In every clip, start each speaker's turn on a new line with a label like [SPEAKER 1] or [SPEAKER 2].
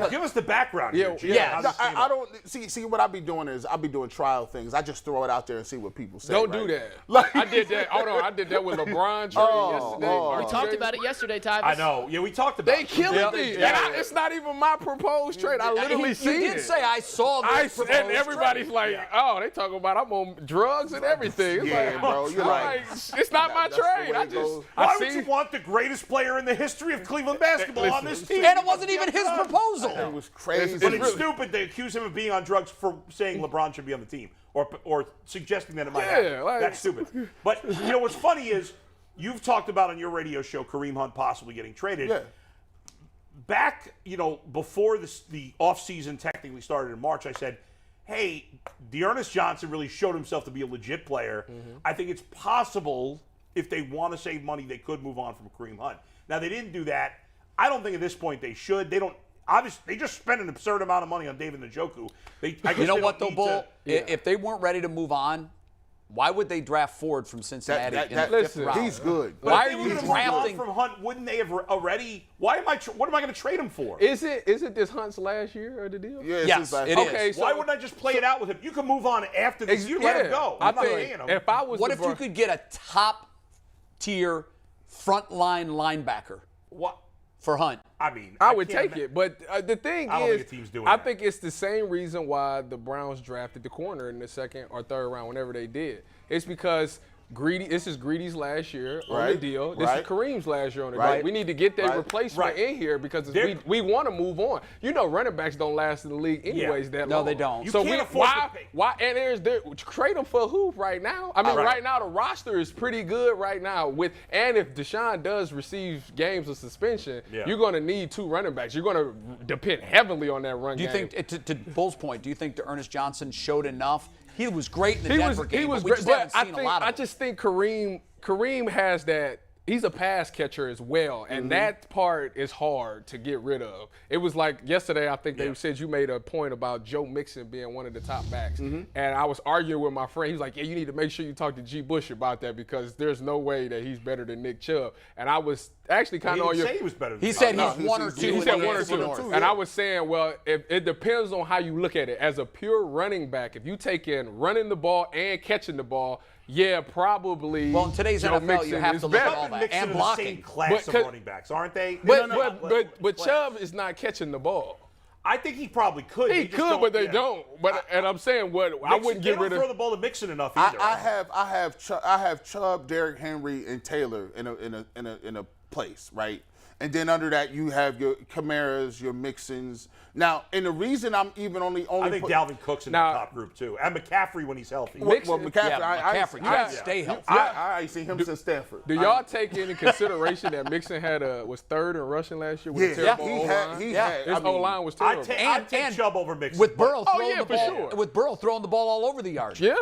[SPEAKER 1] So give us the background here.
[SPEAKER 2] Yeah.
[SPEAKER 3] No, I don't see what I be doing is I be doing trial things. I just throw it out there and see what people say.
[SPEAKER 4] Don't do that. I did that. Hold on, I did that with LeBron yesterday.
[SPEAKER 2] We talked about it yesterday, Tyvis.
[SPEAKER 1] I know. Yeah, we talked about
[SPEAKER 4] They killing me. And it's not even my proposed trade. I literally seen it.
[SPEAKER 5] You did say I saw this proposed
[SPEAKER 4] and everybody's
[SPEAKER 5] trade.
[SPEAKER 4] like, oh, they talking about I'm on drugs and everything. It's
[SPEAKER 3] Yeah,
[SPEAKER 4] like,
[SPEAKER 3] bro, you're like,
[SPEAKER 4] it's not my
[SPEAKER 3] that's the
[SPEAKER 4] trade.
[SPEAKER 3] way
[SPEAKER 4] I
[SPEAKER 3] it
[SPEAKER 4] just
[SPEAKER 3] goes.
[SPEAKER 1] Why would you want the greatest player in the history of Cleveland basketball on this team?
[SPEAKER 5] And it wasn't even his proposal.
[SPEAKER 3] it was crazy.
[SPEAKER 1] But it's stupid. They accuse him of being on drugs for saying LeBron should be on the team or suggesting that it might happen.
[SPEAKER 4] like-
[SPEAKER 1] That's stupid. But you know what's funny is you've talked about on your radio show Kareem Hunt possibly getting traded.
[SPEAKER 3] Yeah.
[SPEAKER 1] Back, before the offseason technically started in March, I said, hey, Dearness Johnson really showed himself to be a legit player. I think it's possible if they want to save money, they could move on from Kareem Hunt. Now, they didn't do that. I don't think at this point they should. They don't. Obviously, they just spent an absurd amount of money on David Njoku.
[SPEAKER 5] You know what, though, Bull? If they weren't ready to move on, why would they draft Ford from Cincinnati in the fifth round?
[SPEAKER 3] He's good.
[SPEAKER 5] Why
[SPEAKER 1] if
[SPEAKER 5] are
[SPEAKER 1] they were
[SPEAKER 5] you
[SPEAKER 1] gonna move on
[SPEAKER 5] drafting?
[SPEAKER 1] from Hunt? Wouldn't they have already? What am I going to trade him for?
[SPEAKER 4] Is it this Hunt's last year of the deal?
[SPEAKER 3] Yeah, it's
[SPEAKER 5] Yes,
[SPEAKER 3] his last-
[SPEAKER 5] it is.
[SPEAKER 4] Okay, so
[SPEAKER 1] Why wouldn't I just play it out with him? You can move on after this. You let him go.
[SPEAKER 4] I
[SPEAKER 1] I'm not
[SPEAKER 4] think
[SPEAKER 1] paying him.
[SPEAKER 4] if I was
[SPEAKER 5] What if you could get a top-tier frontline linebacker
[SPEAKER 1] What?
[SPEAKER 5] for Hunt?
[SPEAKER 1] I mean,
[SPEAKER 4] I would
[SPEAKER 1] can't
[SPEAKER 4] take it, but the thing
[SPEAKER 1] I don't
[SPEAKER 4] is,
[SPEAKER 1] think a team's doing
[SPEAKER 4] I
[SPEAKER 1] that.
[SPEAKER 4] think it's the same reason why the Browns drafted the corner in the second or third round, whenever they did. It's because this is Greedy's last year on the
[SPEAKER 3] Right,
[SPEAKER 4] deal. This
[SPEAKER 3] right.
[SPEAKER 4] is Kareem's last year on the deal.
[SPEAKER 3] Right.
[SPEAKER 4] We need to get that
[SPEAKER 3] Right.
[SPEAKER 4] replacement
[SPEAKER 1] Right.
[SPEAKER 4] in here because
[SPEAKER 1] They're-
[SPEAKER 4] we want to move on. Running backs don't last in the league anyways that
[SPEAKER 5] No,
[SPEAKER 4] long.
[SPEAKER 5] they don't.
[SPEAKER 1] You
[SPEAKER 4] So
[SPEAKER 1] can't afford to pay.
[SPEAKER 4] why? And trade them for who right now? I mean, right now the roster is pretty good right now. And if Deshaun does receive games of suspension, you're going to need two running backs. You're going to depend heavily on that run
[SPEAKER 5] Do you
[SPEAKER 4] game.
[SPEAKER 5] think, to Bull's point, do you think Ernest Johnson showed enough? He was great in the
[SPEAKER 4] He
[SPEAKER 5] Denver game,
[SPEAKER 4] was
[SPEAKER 5] but we
[SPEAKER 4] great,
[SPEAKER 5] just
[SPEAKER 4] but
[SPEAKER 5] haven't seen a lot of
[SPEAKER 4] I
[SPEAKER 5] it.
[SPEAKER 4] just think Kareem has that. He's a pass catcher as well, and that part is hard to get rid of. It was like yesterday, I think they said you made a point about Joe Mixon being one of the top backs. And I was arguing with my friend. He was like, yeah, you need to make sure you talk to G. Bush about that because there's no way that he's better than Nick Chubb. And I was actually kind of on your –
[SPEAKER 1] say he was better than
[SPEAKER 5] He
[SPEAKER 1] Chubb.
[SPEAKER 5] said
[SPEAKER 3] No,
[SPEAKER 5] he's one or two.
[SPEAKER 4] he
[SPEAKER 5] in
[SPEAKER 4] said
[SPEAKER 5] the
[SPEAKER 4] one or
[SPEAKER 5] AFC
[SPEAKER 4] two.
[SPEAKER 5] North.
[SPEAKER 4] And I was saying, well, it depends on how you look at it. As a pure running back, if you take in running the ball and catching the ball, yeah, probably.
[SPEAKER 5] Well, in today's
[SPEAKER 4] Joe
[SPEAKER 5] NFL,
[SPEAKER 4] Mixon
[SPEAKER 5] you have
[SPEAKER 4] is
[SPEAKER 5] to look at
[SPEAKER 4] better.
[SPEAKER 5] all that.
[SPEAKER 1] Mixon
[SPEAKER 5] And
[SPEAKER 1] are the
[SPEAKER 5] blocking.
[SPEAKER 1] same class of
[SPEAKER 4] But-
[SPEAKER 1] running backs, aren't they?
[SPEAKER 4] But Chubb is not catching the ball.
[SPEAKER 1] I think he probably could.
[SPEAKER 4] He
[SPEAKER 1] just
[SPEAKER 4] could, but they
[SPEAKER 1] yeah.
[SPEAKER 4] don't. And I'm saying I wouldn't get rid
[SPEAKER 1] They don't throw
[SPEAKER 4] of.
[SPEAKER 1] the ball to Mixon enough either.
[SPEAKER 3] I have Chubb, Derrick Henry, and Taylor in a place, right? And then under that you have your Camaras, your Mixons. Now, and the reason I'm even only
[SPEAKER 1] I think Dalvin Cook's in the top group too, and McCaffrey when he's healthy.
[SPEAKER 3] well, McCaffrey,
[SPEAKER 5] Yeah, McCaffrey, you gotta stay healthy.
[SPEAKER 3] I ain't seen him since Stanford.
[SPEAKER 4] Do y'all take into consideration that Mixon was third in rushing last year with a terrible O-line? His O-line was
[SPEAKER 1] I'd
[SPEAKER 4] terrible.
[SPEAKER 1] take Chubb over Mixon.
[SPEAKER 5] With Burrow throwing
[SPEAKER 4] yeah,
[SPEAKER 5] the
[SPEAKER 4] for
[SPEAKER 5] ball,
[SPEAKER 4] sure.
[SPEAKER 5] with Burrow throwing the ball all over the yard.
[SPEAKER 4] Yeah.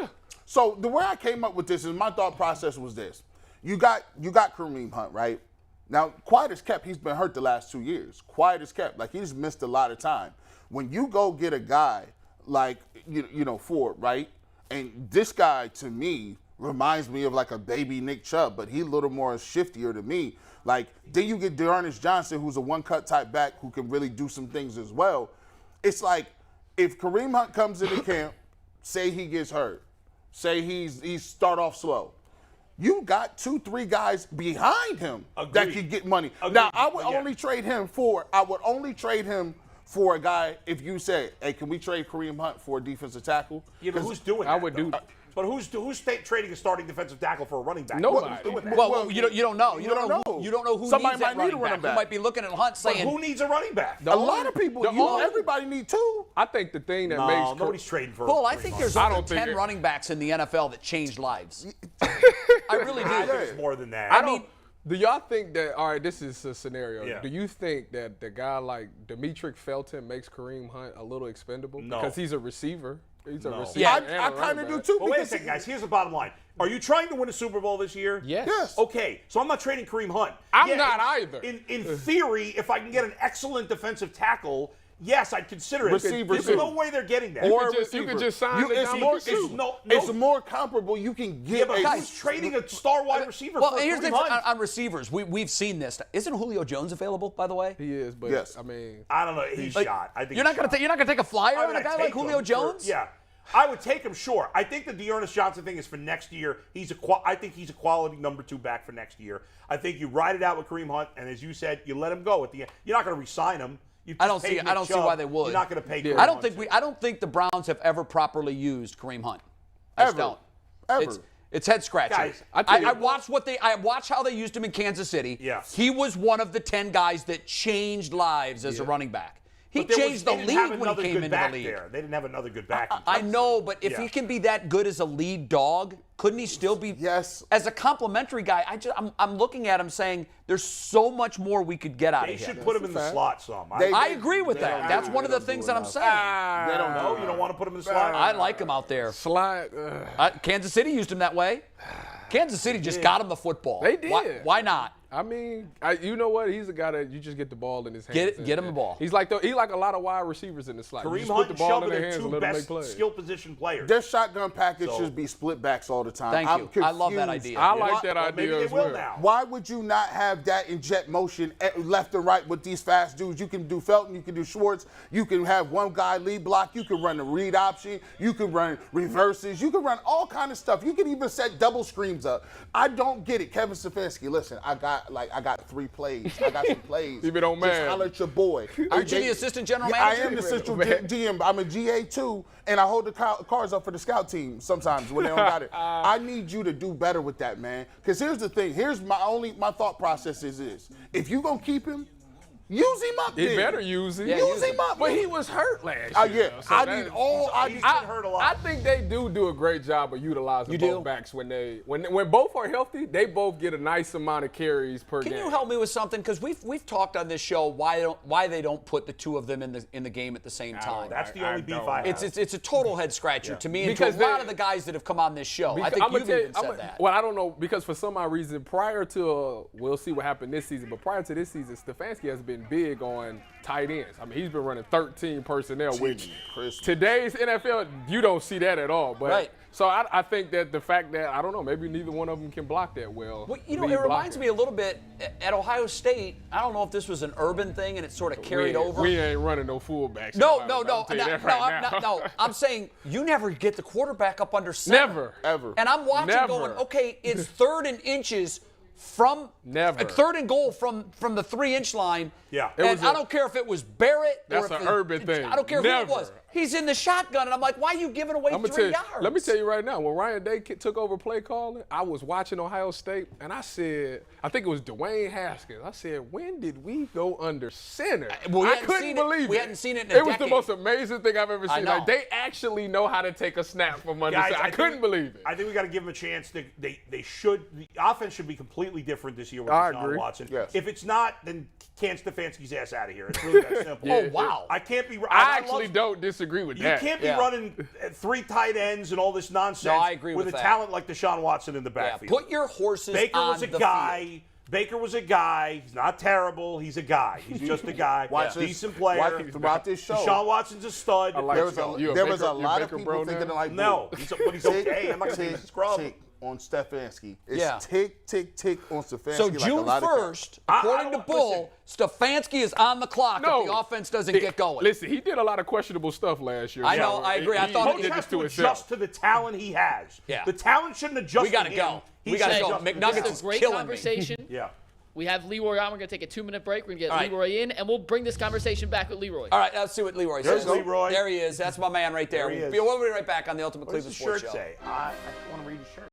[SPEAKER 3] So the way I came up with this is my thought process was this: you got Kareem Hunt, right? Now, quiet as kept, he's been hurt the last 2 years. Quiet as kept, like he's missed a lot of time. When you go get a guy like Ford, right? And this guy to me reminds me of like a baby Nick Chubb, but he's a little more shiftier to me. Like then you get Dearness Johnson, who's a one-cut type back who can really do some things as well. It's like if Kareem Hunt comes into camp, say he gets hurt, say he's start off slow. You got 2-3 guys behind him that can get money. Now I would only trade him for a guy if you say, hey, can we trade Kareem Hunt for a defensive tackle?
[SPEAKER 1] Yeah, but who's doing that?
[SPEAKER 4] I would do that.
[SPEAKER 1] But who's trading a starting defensive tackle for a running back?
[SPEAKER 4] Nobody.
[SPEAKER 1] Who's doing that?
[SPEAKER 5] Well, you don't know. You
[SPEAKER 3] don't
[SPEAKER 5] don't know.
[SPEAKER 3] know.
[SPEAKER 5] You don't know who
[SPEAKER 3] Somebody
[SPEAKER 5] needs that
[SPEAKER 3] might need a
[SPEAKER 5] running
[SPEAKER 3] running
[SPEAKER 5] back.
[SPEAKER 3] back.
[SPEAKER 5] Who might be looking at Hunt
[SPEAKER 1] But
[SPEAKER 5] saying,
[SPEAKER 1] who needs a running back?
[SPEAKER 3] A lot of people, everybody need two.
[SPEAKER 4] I think the thing that
[SPEAKER 1] No,
[SPEAKER 4] makes
[SPEAKER 1] nobody's trading for.
[SPEAKER 5] Bull, I
[SPEAKER 1] Kareem
[SPEAKER 5] think
[SPEAKER 1] Hunt.
[SPEAKER 5] there's
[SPEAKER 4] I
[SPEAKER 5] only
[SPEAKER 4] don't think
[SPEAKER 5] 10
[SPEAKER 4] it-
[SPEAKER 5] running backs in the NFL that changed lives. I really
[SPEAKER 1] I
[SPEAKER 5] do.
[SPEAKER 1] think it's more than that.
[SPEAKER 5] I mean,
[SPEAKER 4] Do y'all think that, all right, this is a scenario.
[SPEAKER 1] Yeah.
[SPEAKER 4] Do you think that the guy like Demetric Felton makes Kareem Hunt a little expendable?
[SPEAKER 1] No.
[SPEAKER 4] Because he's a receiver. He's a
[SPEAKER 1] No.
[SPEAKER 4] receiver.
[SPEAKER 5] Yeah,
[SPEAKER 4] and a
[SPEAKER 3] I
[SPEAKER 4] running
[SPEAKER 3] kind of do
[SPEAKER 4] back.
[SPEAKER 3] too.
[SPEAKER 1] Well, wait a
[SPEAKER 3] because
[SPEAKER 1] second, guys. Here's the bottom line. Are you trying to win a Super Bowl this year?
[SPEAKER 4] Yes.
[SPEAKER 3] Yes.
[SPEAKER 1] Okay, so I'm not trading Kareem Hunt.
[SPEAKER 4] I'm not either.
[SPEAKER 1] In theory, if I can get an excellent defensive tackle, yes, I'd consider it.
[SPEAKER 3] Receiver
[SPEAKER 1] There's
[SPEAKER 3] too.
[SPEAKER 1] no way they're getting that.
[SPEAKER 3] Or
[SPEAKER 4] you could just sign it
[SPEAKER 3] it's
[SPEAKER 4] down
[SPEAKER 3] more,
[SPEAKER 4] the field.
[SPEAKER 3] it's more comparable. You can get.
[SPEAKER 1] Yeah, but
[SPEAKER 3] a,
[SPEAKER 1] who's trading a star wide receiver
[SPEAKER 5] Well,
[SPEAKER 1] for
[SPEAKER 5] here's the
[SPEAKER 1] Kareem
[SPEAKER 5] thing
[SPEAKER 1] Hunt?
[SPEAKER 5] on receivers. We've seen this. Isn't Julio Jones available, by the way?
[SPEAKER 4] He is, but
[SPEAKER 3] Yes.
[SPEAKER 4] I mean,
[SPEAKER 1] I don't know. He's shot. I think
[SPEAKER 5] You're not going to take a flyer
[SPEAKER 1] I
[SPEAKER 5] on
[SPEAKER 1] mean,
[SPEAKER 5] a guy
[SPEAKER 1] I'd
[SPEAKER 5] like
[SPEAKER 1] take
[SPEAKER 5] Julio
[SPEAKER 1] him,
[SPEAKER 5] Jones?
[SPEAKER 1] sure. Yeah. I would take him, sure. I think the Dearness Johnson thing is for next year. I think he's a quality number 2 back for next year. I think you ride it out with Kareem Hunt, and as you said, you let him go at the end. You're not going to re-sign him.
[SPEAKER 5] I don't see why they would.
[SPEAKER 1] You're not going to pay. Kareem
[SPEAKER 5] I don't
[SPEAKER 1] Hunt.
[SPEAKER 5] think I don't think the Browns have ever properly used Kareem Hunt. I just don't.
[SPEAKER 3] Ever.
[SPEAKER 5] It's head scratching.
[SPEAKER 1] Guys,
[SPEAKER 5] I watched how they used him in Kansas City.
[SPEAKER 1] Yes.
[SPEAKER 5] He was one of the 10 guys that changed lives as a running back. He
[SPEAKER 1] But
[SPEAKER 5] changed the
[SPEAKER 1] they didn't
[SPEAKER 5] league
[SPEAKER 1] have
[SPEAKER 5] when he
[SPEAKER 1] another
[SPEAKER 5] came
[SPEAKER 1] good
[SPEAKER 5] into
[SPEAKER 1] back
[SPEAKER 5] the league.
[SPEAKER 1] there. They didn't have another good back.
[SPEAKER 5] I know, but if
[SPEAKER 1] Yeah.
[SPEAKER 5] he can be that good as a lead dog, couldn't he still be?
[SPEAKER 3] Yes.
[SPEAKER 5] As a complimentary guy, I'm looking at him saying there's so much more we could get out
[SPEAKER 1] They
[SPEAKER 5] of him.
[SPEAKER 1] should put him in the slot some.
[SPEAKER 5] I agree with
[SPEAKER 3] They
[SPEAKER 5] that.
[SPEAKER 3] don't
[SPEAKER 5] That's
[SPEAKER 3] do
[SPEAKER 5] one
[SPEAKER 3] it.
[SPEAKER 5] of the
[SPEAKER 3] They don't
[SPEAKER 5] things
[SPEAKER 3] do
[SPEAKER 5] that I'm
[SPEAKER 3] enough.
[SPEAKER 5] saying.
[SPEAKER 3] They don't
[SPEAKER 1] No, you don't want to put him in the slot.
[SPEAKER 5] I like him out there.
[SPEAKER 4] slide.
[SPEAKER 5] Kansas City used him that way. Kansas City just got him the football.
[SPEAKER 4] They did.
[SPEAKER 5] Why not?
[SPEAKER 4] I mean, you know what? He's a guy that you just get the ball in his hands.
[SPEAKER 5] Get him the ball.
[SPEAKER 4] He's like a lot of wide receivers in the slot. You
[SPEAKER 1] Kareem
[SPEAKER 4] just
[SPEAKER 1] Hunt
[SPEAKER 4] put
[SPEAKER 1] and
[SPEAKER 4] the ball
[SPEAKER 1] Shelby
[SPEAKER 4] in their
[SPEAKER 1] are
[SPEAKER 4] hands and
[SPEAKER 1] two
[SPEAKER 4] let them make
[SPEAKER 1] best
[SPEAKER 4] plays.
[SPEAKER 1] skill position players.
[SPEAKER 3] Their shotgun package should be split backs all the time.
[SPEAKER 5] Thank
[SPEAKER 3] I'm
[SPEAKER 5] you. I love that
[SPEAKER 3] confused.
[SPEAKER 5] idea.
[SPEAKER 4] I like that
[SPEAKER 1] Well,
[SPEAKER 4] idea
[SPEAKER 1] maybe they
[SPEAKER 4] as
[SPEAKER 1] will
[SPEAKER 4] well.
[SPEAKER 1] now.
[SPEAKER 3] Why would you not have that in jet motion left and right with these fast dudes? You can do Felton, you can do Schwartz, you can have one guy lead block, you can run the read option, you can run reverses, you can run all kind of stuff. You can even set double screens up. I don't get it. Kevin Stefanski, listen, I got 3 plays. I got some plays.
[SPEAKER 4] Leave it on
[SPEAKER 3] Just
[SPEAKER 4] man.
[SPEAKER 3] holler at your boy.
[SPEAKER 5] Aren't you the assistant general
[SPEAKER 3] Yeah,
[SPEAKER 5] manager?
[SPEAKER 3] I am the assistant GM. I'm a GA too, and I hold the cards up for the scout team sometimes when they don't got it. I need you to do better with that, man. Because here's the thing. Here's my thought process is this. If you gonna keep him, use him up
[SPEAKER 4] He
[SPEAKER 3] then.
[SPEAKER 4] better use him.
[SPEAKER 5] Yeah,
[SPEAKER 3] Use him up.
[SPEAKER 4] But he was hurt last year.
[SPEAKER 3] Yeah,
[SPEAKER 4] so
[SPEAKER 3] I
[SPEAKER 4] that-
[SPEAKER 3] need all.
[SPEAKER 1] He's been hurt a lot.
[SPEAKER 4] I think they do a great job of utilizing
[SPEAKER 5] You
[SPEAKER 4] both
[SPEAKER 5] do?
[SPEAKER 4] backs when both are healthy. They both get a nice amount of carries per
[SPEAKER 5] Can
[SPEAKER 4] game.
[SPEAKER 5] you help me with something? Because we've talked on this show why they don't put the 2 of them in the game at the same time.
[SPEAKER 1] That's the
[SPEAKER 4] I
[SPEAKER 1] only beef
[SPEAKER 4] don't
[SPEAKER 1] I have.
[SPEAKER 5] It's a total head scratcher to me and
[SPEAKER 4] Because
[SPEAKER 5] to a lot
[SPEAKER 4] they-
[SPEAKER 5] of the guys that have come on this show. I think
[SPEAKER 4] I'ma
[SPEAKER 5] you've
[SPEAKER 4] tell you-
[SPEAKER 5] even said that.
[SPEAKER 4] Well, I don't know, because for some odd reason, prior to, we'll see what happened this season, but prior to this season, Stefanski has been big on tight ends. I mean, he's been running 13 personnel, which
[SPEAKER 3] Chris.
[SPEAKER 4] today's NFL, you don't see that at all. But
[SPEAKER 5] Right.
[SPEAKER 4] So I think that the fact that, I don't know, maybe neither one of them can block that well.
[SPEAKER 5] Well, it reminds me a little bit at Ohio State. I don't know if this was an urban thing and it sort of carried over.
[SPEAKER 4] We ain't running no fullbacks.
[SPEAKER 5] No. I'm saying you never get the quarterback up under center.
[SPEAKER 4] Never.
[SPEAKER 3] Ever.
[SPEAKER 5] And I'm watching
[SPEAKER 4] Never.
[SPEAKER 5] going, okay, it's 3rd and inches from
[SPEAKER 4] Never.
[SPEAKER 5] 3rd and goal from the 3-inch line.
[SPEAKER 1] Yeah.
[SPEAKER 4] It
[SPEAKER 5] And
[SPEAKER 4] was
[SPEAKER 5] I don't care if it was Barrett or
[SPEAKER 4] That's
[SPEAKER 5] if
[SPEAKER 4] an urban thing.
[SPEAKER 5] I don't care who
[SPEAKER 4] Never.
[SPEAKER 5] it was. He's in the shotgun, and I'm like, why are you giving away 3 yards?
[SPEAKER 4] Let me tell you right now, when Ryan Day took over play calling, I was watching Ohio State, and I said, I think it was Dwayne Haskins. I said, when did we go under center?
[SPEAKER 5] Well, we
[SPEAKER 4] I
[SPEAKER 5] hadn't
[SPEAKER 4] couldn't
[SPEAKER 5] seen it.
[SPEAKER 4] believe it.
[SPEAKER 5] We hadn't seen it in a
[SPEAKER 4] It was the
[SPEAKER 5] decade.
[SPEAKER 4] most amazing thing I've ever
[SPEAKER 5] I
[SPEAKER 4] seen.
[SPEAKER 5] know.
[SPEAKER 4] Like, they actually know how to take a snap from under
[SPEAKER 1] Guys,
[SPEAKER 4] center. I couldn't believe it.
[SPEAKER 1] I think we got to give them a chance. The offense should be completely different this year with
[SPEAKER 4] I
[SPEAKER 1] Deshaun
[SPEAKER 4] agree.
[SPEAKER 1] Watson.
[SPEAKER 3] Yes.
[SPEAKER 1] If it's not, then can Stefanski's ass out of here. It's really that simple.
[SPEAKER 5] Oh, wow.
[SPEAKER 1] I can't be.
[SPEAKER 4] I actually don't disagree with
[SPEAKER 1] You
[SPEAKER 4] that.
[SPEAKER 1] can't be
[SPEAKER 5] Yeah.
[SPEAKER 1] running 3 tight ends and all this nonsense
[SPEAKER 5] No, I agree with
[SPEAKER 1] a
[SPEAKER 5] that.
[SPEAKER 1] talent like Deshaun Watson in the
[SPEAKER 5] Yeah,
[SPEAKER 1] backfield.
[SPEAKER 5] put your horses
[SPEAKER 1] Baker
[SPEAKER 5] on
[SPEAKER 1] was a
[SPEAKER 5] the
[SPEAKER 1] guy.
[SPEAKER 5] field.
[SPEAKER 1] Baker was a guy. He's not terrible. He's a guy. He's just a guy.
[SPEAKER 3] Watch this-
[SPEAKER 1] Decent player.
[SPEAKER 3] watch it throughout this show.
[SPEAKER 1] Deshaun Watson's a stud.
[SPEAKER 4] I like
[SPEAKER 3] There was
[SPEAKER 4] You
[SPEAKER 3] a, there was
[SPEAKER 4] Baker-
[SPEAKER 3] a
[SPEAKER 4] you
[SPEAKER 3] lot
[SPEAKER 4] Baker
[SPEAKER 3] of
[SPEAKER 4] bro
[SPEAKER 3] people thinking
[SPEAKER 4] now?
[SPEAKER 3] like,
[SPEAKER 1] No, but he's okay. I'm not going to say he's a scrub.
[SPEAKER 3] tick on Stefanski. It's
[SPEAKER 5] Yeah.
[SPEAKER 3] tick, tick, tick on Stefanski.
[SPEAKER 5] So
[SPEAKER 3] like a
[SPEAKER 5] June
[SPEAKER 3] lot of guys.
[SPEAKER 5] 1st, according to Bull, Stefanski is on the clock if the offense doesn't get going.
[SPEAKER 4] Listen, he did a lot of questionable stuff last year.
[SPEAKER 5] I know,
[SPEAKER 4] So
[SPEAKER 5] I agree. I
[SPEAKER 4] he-
[SPEAKER 5] thought
[SPEAKER 4] he
[SPEAKER 1] Coach
[SPEAKER 4] did
[SPEAKER 1] has
[SPEAKER 4] this
[SPEAKER 1] to
[SPEAKER 4] to
[SPEAKER 1] adjust
[SPEAKER 4] himself.
[SPEAKER 1] to the talent he has.
[SPEAKER 5] Yeah.
[SPEAKER 1] The talent shouldn't adjust
[SPEAKER 5] We gotta
[SPEAKER 1] to
[SPEAKER 5] go.
[SPEAKER 1] him.
[SPEAKER 5] We gotta go.
[SPEAKER 1] should adjust to
[SPEAKER 5] McNuggets
[SPEAKER 1] the
[SPEAKER 5] is
[SPEAKER 2] This is a great
[SPEAKER 5] killing me.
[SPEAKER 2] conversation.
[SPEAKER 1] Yeah.
[SPEAKER 2] We have Leroy on. We're going to take a 2-minute break. We're going to get
[SPEAKER 5] All right.
[SPEAKER 2] Leroy in, and we'll bring this conversation back with Leroy.
[SPEAKER 5] All right, let's see what Leroy
[SPEAKER 1] There's
[SPEAKER 5] says.
[SPEAKER 1] Leroy.
[SPEAKER 5] There he is. That's my man right there.
[SPEAKER 1] There he is.
[SPEAKER 5] We'll be right back on the Ultimate
[SPEAKER 1] What does
[SPEAKER 5] Cleveland
[SPEAKER 1] his
[SPEAKER 5] Sports
[SPEAKER 1] shirt
[SPEAKER 5] Show.
[SPEAKER 1] say? I want to read his shirt.